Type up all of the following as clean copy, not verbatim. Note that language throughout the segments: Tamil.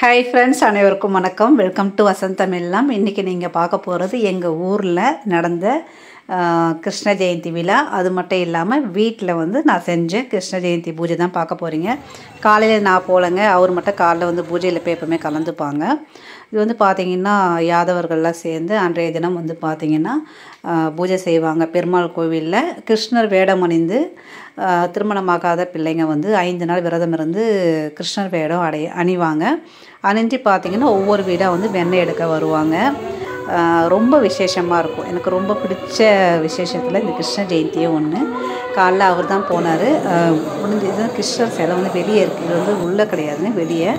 ஹாய் ஃப்ரெண்ட்ஸ், அனைவருக்கும் வணக்கம். வெல்கம் டு வசந்தம் எல்லாம். இன்றைக்கி நீங்கள் பார்க்க போகிறது எங்கள் ஊரில் நடந்த கிருஷ்ண ஜெயந்தி விழா. அது மட்டும் இல்லாமல் வீட்டில் வந்து நான் செஞ்ச கிருஷ்ண ஜெயந்தி பூஜை தான் பார்க்க போகிறீங்க. காலையில் நான் போலங்க, அவர் மட்டும் காலையில் வந்து பூஜையில் போய் எப்பவுமே கலந்துப்பாங்க. இது வந்து பார்த்திங்கன்னா யாதவர்கள்லாம் சேர்ந்து அன்றைய தினம் வந்து பார்த்திங்கன்னா பூஜை செய்வாங்க. பெருமாள் கோவிலில் கிருஷ்ணர் வேடம் அணிந்து திருமணமாகாத பிள்ளைங்க வந்து 5 நாள் விரதம் இருந்து கிருஷ்ணர் வேடம் அணிவாங்க. அணிஞ்சு பார்த்திங்கன்னா ஒவ்வொரு வீடாக வந்து வெண்ணெய் எடுக்க வருவாங்க. ரொம்ப விசேஷமாக இருக்கும். எனக்கு ரொம்ப பிடிச்ச விசேஷத்தில் இந்த கிருஷ்ண ஜெயந்தியே ஒன்று. காலைல அவர் தான் போனார். முடிஞ்சது கிருஷ்ணர் சிலை வந்து வெளியே இருக்குது. இது வந்து உள்ளே கிடையாதுங்க, வெளியே.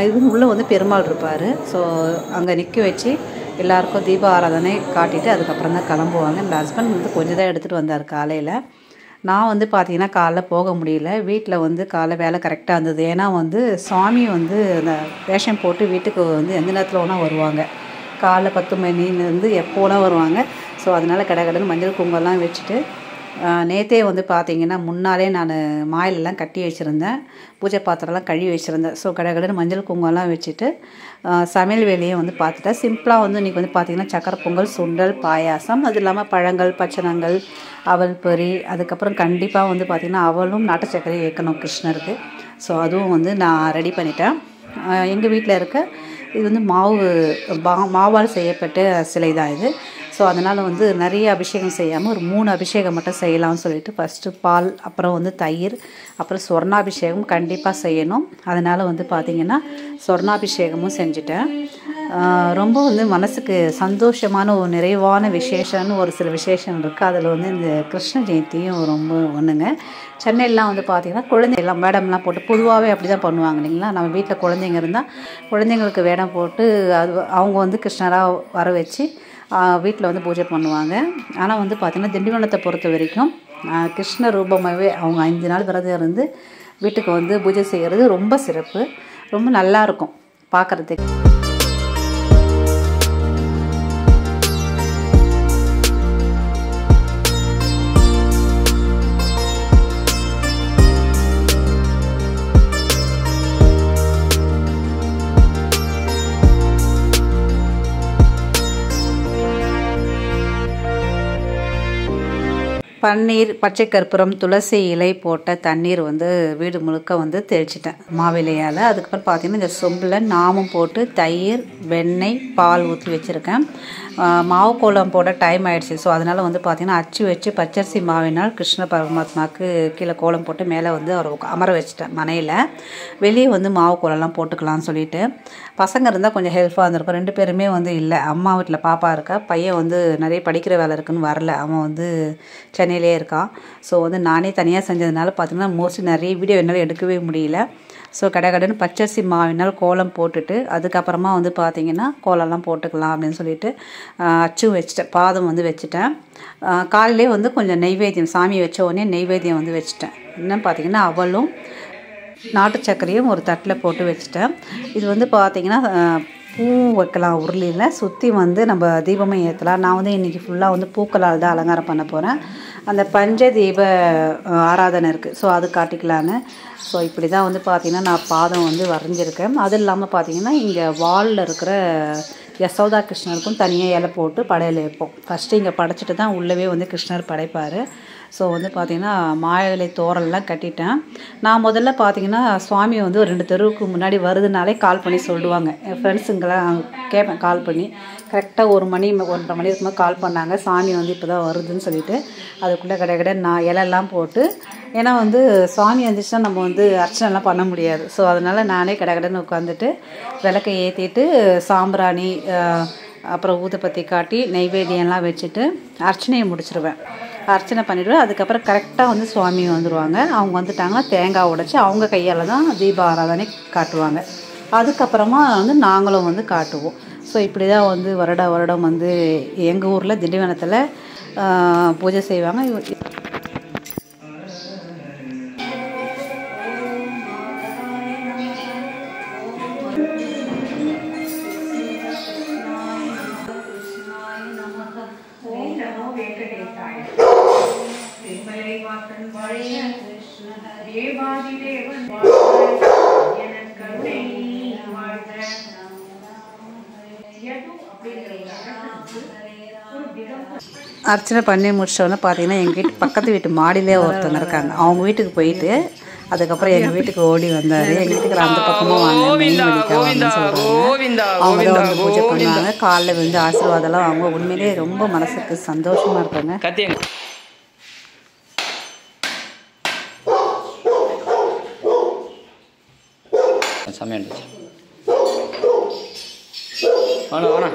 இது உள்ளே வந்து பெருமாள் இருப்பார். ஸோ அங்கே நிற்க வச்சு எல்லாேருக்கும் தீப ஆராதனை காட்டிட்டு அதுக்கப்புறம் தான் கிளம்புவாங்க. இந்த ஹஸ்பண்ட் வந்து கொஞ்சம் தான் எடுத்துகிட்டு வந்தார் காலையில். நான் வந்து பார்த்திங்கன்னா காலைல போக முடியல. வீட்டில் வந்து காலைல வேலை கரெக்டாக இருந்தது. ஏன்னா வந்து சுவாமி வந்து அந்த வேஷம் போட்டு வீட்டுக்கு வந்து எந்த நேரத்தில் வேணால் வருவாங்க. காலைல 10 மணிலேருந்து எப்போ வேணால் வருவாங்க. ஸோ அதனால் கடகடன்னு மஞ்சள் குங்குமம்லாம் வச்சுட்டு நேற்றே வந்து பார்த்திங்கன்னா முன்னாலே நான் மாயிலெல்லாம் கட்டி வச்சுருந்தேன். பூஜை பாத்திரம்லாம் கழுவி வச்சுருந்தேன். ஸோ கடகடன்னு மஞ்சள் குங்குமம்லாம் வச்சுட்டு சமையல் வேலையை வந்து பார்த்துட்டேன். சிம்பிளாக வந்து இன்றைக்கி வந்து பார்த்திங்கன்னா சக்கரை பொங்கல், சுண்டல், பாயாசம், அது இல்லாமல் பழங்கள், பச்சனங்கள், அவல் பொரி, அதுக்கப்புறம் கண்டிப்பாக வந்து பார்த்திங்கன்னா அவலும் நாட்டு சர்க்கரையும் வைக்கணும் கிருஷ்ணருக்கு. ஸோ அதுவும் வந்து நான் ரெடி பண்ணிட்டேன். எங்கள் வீட்டில் இருக்க இது வந்து மாவால் செய்யப்பட்ட சிலை தான் இது. ஸோ அதனால் வந்து நிறைய அபிஷேகம் செய்யாமல் ஒரு 3 அபிஷேகம் மட்டும் செய்யலாம்னு சொல்லிட்டு ஃபஸ்ட்டு பால், அப்புறம் வந்து தயிர், அப்புறம் சொர்ணாபிஷேகம் கண்டிப்பாக செய்யணும். அதனால் வந்து பார்த்திங்கன்னா சொர்ணாபிஷேகமும் செஞ்சுட்டேன். ரொம்ப வந்து மனசுக்கு சந்தோஷமான ஒரு நிறைவான விசேஷம்னு ஒரு சில விசேஷம் இருக்குது. அதில் வந்து இந்த கிருஷ்ண ஜெயந்தியும் ரொம்ப ஒன்றுங்க. சென்னையிலாம் வந்து பார்த்திங்கன்னா குழந்தைகள்லாம் வேடம்லாம் போட்டு பொதுவாகவே அப்படி தான் பண்ணுவாங்க இல்லைங்களா. நம்ம வீட்டில் குழந்தைங்க இருந்தால் குழந்தைங்களுக்கு வேடம் போட்டு அவங்க வந்து கிருஷ்ணராக வர வச்சு வீட்டில் வந்து பூஜை பண்ணுவாங்க. ஆனால் வந்து பார்த்திங்கன்னா திண்டிவனத்தை பொறுத்த வரைக்கும் கிருஷ்ண ரூபமாகவே அவங்க 5 நாள் விரதம் இருந்து வீட்டுக்கு வந்து பூஜை செய்கிறது ரொம்ப சிறப்பு. ரொம்ப நல்லாயிருக்கும் பார்க்குறதுக்கு. பன்னீர், பச்சை கற்பூரம், துளசி இலை போட்ட தண்ணீர் வந்து வீடு முழுக்க வந்து தெளிச்சிட்டேன் மாவிலையால். அதுக்கப்புறம் பார்த்திங்கன்னா இந்த சொம்பில் நாமும் போட்டு தயிர், வெண்ணெய், பால் ஊற்றி வச்சுருக்கேன். மாவு கோலம் போட டைம் ஆகிடுச்சு. ஸோ அதனால் வந்து பார்த்திங்கன்னா அச்சு வச்சு பச்சரிசி மாவினால் கிருஷ்ண பரமாத்மாவுக்கு கீழே கோலம் போட்டு மேலே வந்து அவர் அமர வச்சுட்டேன் மனையில். வெளியே வந்து மாவு கோலம்லாம் போட்டுக்கலாம்னு சொல்லிட்டு பசங்க இருந்தால் கொஞ்சம் ஹெல்ப்ஃபாக இருந்திருக்கும். 2 பேருமே வந்து இல்லை. அம்மா வீட்டில் பாப்பா இருக்கா, பையன் வந்து நிறைய படிக்கிற வேலை இருக்குன்னு வரல. அவன் வந்து சென்னையிலே இருக்கான். ஸோ வந்து நானே தனியாக செஞ்சதுனால பார்த்திங்கன்னா மோஸ்ட்லி நிறைய வீடியோ என்னால் எடுக்கவே முடியல. ஸோ கடகடன்னு பச்சரிசி மாவினால் கோலம் போட்டுட்டு அதுக்கப்புறமா வந்து பார்த்திங்கன்னா கோலம்லாம் போட்டுக்கலாம் அப்படின்னு சொல்லிட்டு அச்சும் வச்சுட்டேன், பாதம் வந்து வச்சுட்டேன். காலையிலே வந்து கொஞ்சம் நெய்வேத்தியம், சாமி வச்ச உடனே நெய்வேத்தியம் வந்து வச்சுட்டேன். என்னன்னு பார்த்திங்கன்னா அவலும் நாட்டு சர்க்கரையும் ஒரு தட்டில் போட்டு வச்சுட்டேன். இது வந்து பார்த்திங்கன்னா பூ வைக்கலாம், உருளியில் சுற்றி வந்து நம்ம தீபமே ஏற்றலாம். நான் வந்து இன்றைக்கி ஃபுல்லாக வந்து பூக்களால் தான் அலங்காரம் பண்ண போகிறேன். அந்த பஞ்ச தீப ஆராதனை இருக்குது. ஸோ அது காட்டிக்கலான்னு. ஸோ இப்படி தான் வந்து பார்த்திங்கன்னா நான் பாதம் வந்து வரைஞ்சிருக்கேன். அது இல்லாமல் பார்த்திங்கன்னா இங்கே வாலில் இருக்கிற யசோதா கிருஷ்ணருக்கும் தனியாக இலை போட்டு படையல் வைப்போம். ஃபஸ்ட்டு இங்கே படைச்சிட்டு தான் உள்ளவே வந்து கிருஷ்ணர் படைப்பார். ஸோ வந்து பார்த்திங்கன்னா மாயிலை தோரல்லாம் கட்டிட்டேன். நான் முதல்ல பார்த்திங்கன்னா சுவாமி வந்து ஒரு 2 தெருவுக்கு முன்னாடி வருதுனாலே கால் பண்ணி சொல்லுவாங்க. என் ஃப்ரெண்ட்ஸுங்கெல்லாம் கேட்பேன் கால் பண்ணி. கரெக்டாக 1 மணி 1:30 மணி இருக்கும்போது கால் பண்ணாங்க, சாமி வந்து இப்போ தான் வருதுன்னு சொல்லிட்டு. அதுக்குள்ளே கடை நான் இலெல்லாம் போட்டு, ஏன்னா வந்து சுவாமி வந்துச்சுன்னா நம்ம வந்து அர்ச்சனைலாம் பண்ண முடியாது. ஸோ அதனால் நானே கடகடன்னு உட்காந்துட்டு விளக்கை ஏற்றிட்டு சாம்பிராணி அப்புறம் ஊதுபத்தி காட்டி நெய்வேத்தியம்லாம் வச்சுட்டு அர்ச்சனையை முடிச்சிடுவேன். அர்ச்சனை பண்ணிவிடுவேன். அதுக்கப்புறம் கரெக்டாக வந்து சுவாமி வந்துடுவாங்க. அவங்க வந்துட்டாங்கன்னா தேங்காய் உடைச்சி அவங்க கையால் தான் தீப ஆராதனை காட்டுவாங்க. அதுக்கப்புறமா வந்து நாங்களும் வந்து காட்டுவோம். ஸோ இப்படி தான் வந்து வருடம் வந்து எங்கள் ஊரில் திண்டிவனத்தில் பூஜை செய்வாங்க. தேவாதி தேவன் அர்ச்சனை பண்ணி முடிச்சோன்னே பார்த்தீங்கன்னா எங்கள் வீட்டு பக்கத்து வீட்டு மாடியிலே ஒருத்தவங்க இருக்காங்க. அவங்க வீட்டுக்கு போயிட்டு அதுக்கப்புறம் எங்கள் வீட்டுக்கு ஓடி வந்தார். எங்கள் வீட்டுக்கு அந்த பக்கமாக வாங்க மெயின் வலிக்காவாங்கன்னு சொல்கிறாங்க. அவங்க தான் வந்து பூஜை பண்ணுவாங்க. காலைல வந்து ஆசீர்வாதம்லாம் அவங்க உண்மையிலே ரொம்ப மனசுக்கு சந்தோஷமாக இருக்காங்க. சமையல் வாணா வாணா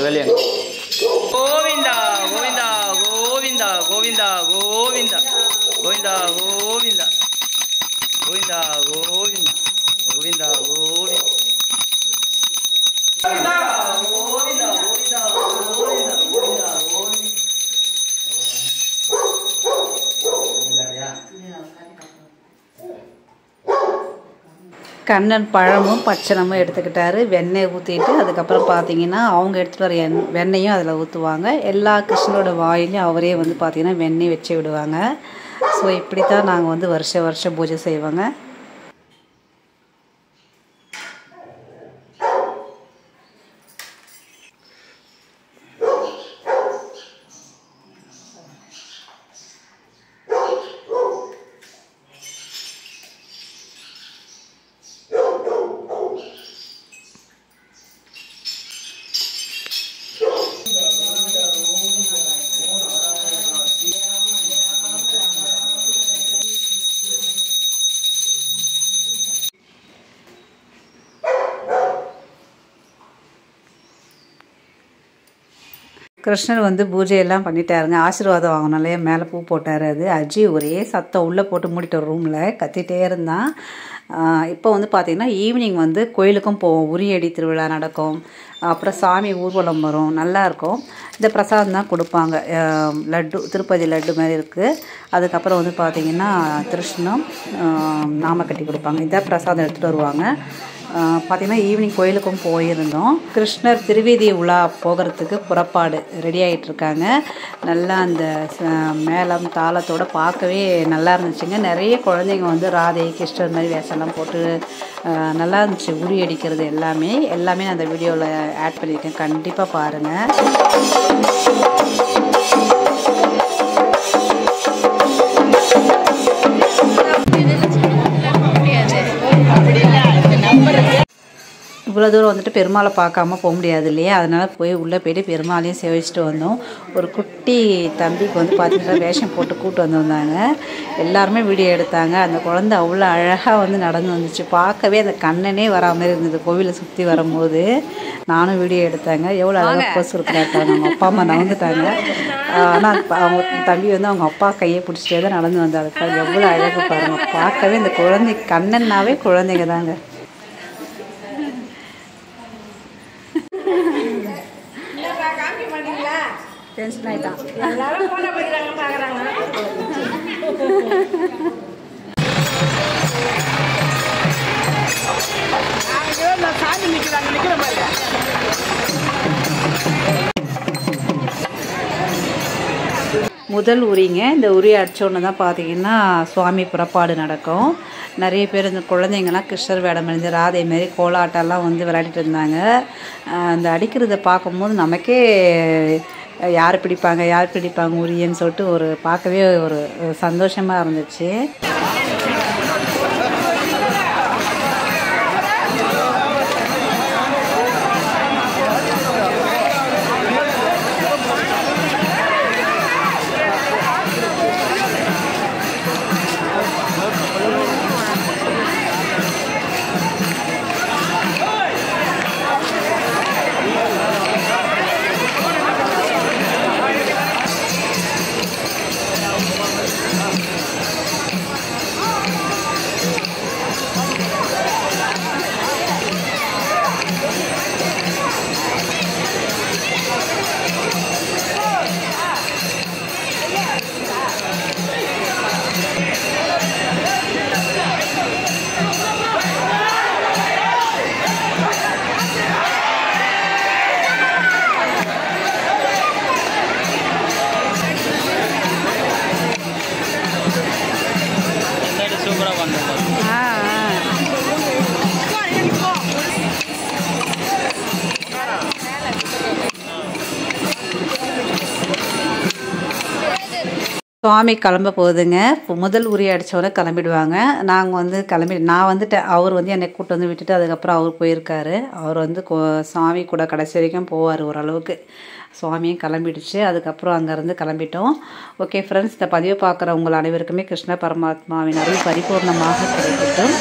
வெளியே கோவிந்தா கோவிந்தா கோவிந்தா கோவிந்தா கோவிந்தா கோவிந்தா கோவிந்தா கோவிந்தா கோவிந்தா கோவிந்தா கோவிந்தா கண்ணன் பழமும் பச்சனமும் எடுத்துக்கிட்டாரு. வெண்ணெய் ஊற்றிட்டு அதுக்கப்புறம் பார்த்தீங்கன்னா அவங்க எடுத்துகிட்டு வர வெண்ணெயும் அதில் ஊற்றுவாங்க. எல்லா கிருஷ்ணனோட வாயிலையும் அவரே வந்து பார்த்திங்கன்னா வெண்ணெய் வச்சு விடுவாங்க. ஸோ இப்படி தான் நாங்கள் வந்து வருஷம் பூஜை செய்வோங்க. கிருஷ்ணர் வந்து பூஜையெல்லாம் பண்ணிட்டாருங்க. ஆசீர்வாதம் வாங்கினாலே மேலே பூ போட்டார். அது அஜி ஒரே சத்தம் உள்ளே போட்டு மூடிட்ட ரூமில் கத்திகிட்டே இருந்தான். இப்போ வந்து பார்த்திங்கன்னா ஈவினிங் வந்து கோயிலுக்கும் போவோம். உரியடி திருவிழா நடக்கும். அப்புறம் சாமி ஊர்வலம் வரும். நல்லாயிருக்கும். இந்த பிரசாதம் தான் கொடுப்பாங்க. லட்டு திருப்பதி லட்டு மாதிரி இருக்குது. அதுக்கப்புறம் வந்து பார்த்திங்கன்னா திருஷ்ணம் நாம கட்டி கொடுப்பாங்க. இதான் பிரசாதம் எடுத்துகிட்டு வருவாங்க. பார்த்திங்கன்னா ஈவினிங் கோயிலுக்கும் போயிருந்தோம். கிருஷ்ணர் திருவீதி உலா போகிறதுக்கு புறப்பாடு ரெடி ஆகிட்டுருக்காங்க. நல்லா அந்த மேளம் தாளத்தோடு பார்க்கவே நல்லா இருந்துச்சுங்க. நிறைய குழந்தைங்க வந்து ராதை கிருஷ்ணர் மாதிரி வேஷம்லாம் போட்டு நல்லா இருந்துச்சு. உரி அடிக்கிறது எல்லாமே நான் அந்த வீடியோவில் ஆட் பண்ணியிருக்கேன். கண்டிப்பாக பாருங்கள். இவ்வளோ தூரம் வந்துட்டு பெருமாளை பார்க்காம போக முடியாது இல்லையா? அதனால் போய் உள்ளே போய்ட்டு பெருமாளையும் சேவிச்சுட்டு வந்தோம். ஒரு குட்டி தம்பிக்கு வந்து பார்த்திங்கன்னா வேஷம் போட்டு கூப்பிட்டு வந்திருந்தாங்க. எல்லாருமே வீடியோ எடுத்தாங்க. அந்த குழந்தை அவ்வளோ அழகாக வந்து நடந்து வந்துச்சு. பார்க்கவே அந்த கண்ணனே வரா மாதிரி இருந்தது கோவிலை சுற்றி வரும்போது. நானும் வீடியோ எடுத்தாங்க. எவ்வளோ அழகாக போஸ் இருக்கிறாங்க. அவங்க அப்பா அம்மா நடந்துட்டாங்க. ஆனால் அவங்க தம்பி வந்து அவங்க அப்பா கையை பிடிச்சிட்டே தான் நடந்து வந்தாங்க. எவ்வளோ அழகாக பாருங்கள். பார்க்கவே இந்த குழந்தை கண்ணன்னாவே குழந்தைங்க தாங்க. டென்ஷன் ஆகிட்டான். எல்லாரும் போன படிக்கிறாங்க பார்க்குறாங்க. சாமி நிற்கிறாங்க நிற்கிற மாதிரி. முதல் உரிங்க. இந்த உரி அடித்தோன்னு தான் பார்த்தீங்கன்னா சுவாமி புறப்பாடு நடக்கும். நிறைய பேர் இந்த குழந்தைங்கள்லாம் கிருஷ்ணர் வேடம் அணிந்து ராதை மாரி கோலாட்டெல்லாம் வந்து விளையாடிட்டு இருந்தாங்க. அந்த அடிக்கிறத பார்க்கும்போது நமக்கே யார் பிடிப்பாங்க உரியன்னு சொல்லிட்டு ஒரு பார்க்கவே ஒரு சந்தோஷமாக இருந்துச்சு. சுவாமி கிளம்ப போகுதுங்க. முதல் உரி அடித்தவரை கிளம்பிடுவாங்க. நாங்கள் வந்து நான் வந்துட்டேன். அவர் வந்து என்னை கூப்பிட்டு வந்து விட்டுட்டு அதுக்கப்புறம் அவர் போயிருக்காரு. அவர் வந்து சுவாமி கூட கடைசி வரைக்கும் போவார் ஓரளவுக்கு. சுவாமியும் கிளம்பிடுச்சு. அதுக்கப்புறம் அங்கேருந்து கிளம்பிட்டோம். ஓகே ஃப்ரெண்ட்ஸ், இந்த பதிவை பார்க்குற உங்கள் அனைவருக்குமே கிருஷ்ண பரமாத்மாவின் அருள் பரிபூர்ணமாக கிடைக்கட்டும்.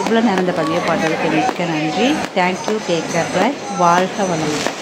இவ்வளோ நேரம் இந்த பதிவை பார்த்ததுக்கு மிக்க நன்றி. தேங்க்யூ. Take care. பாய். வாழ்க வளமுடன்.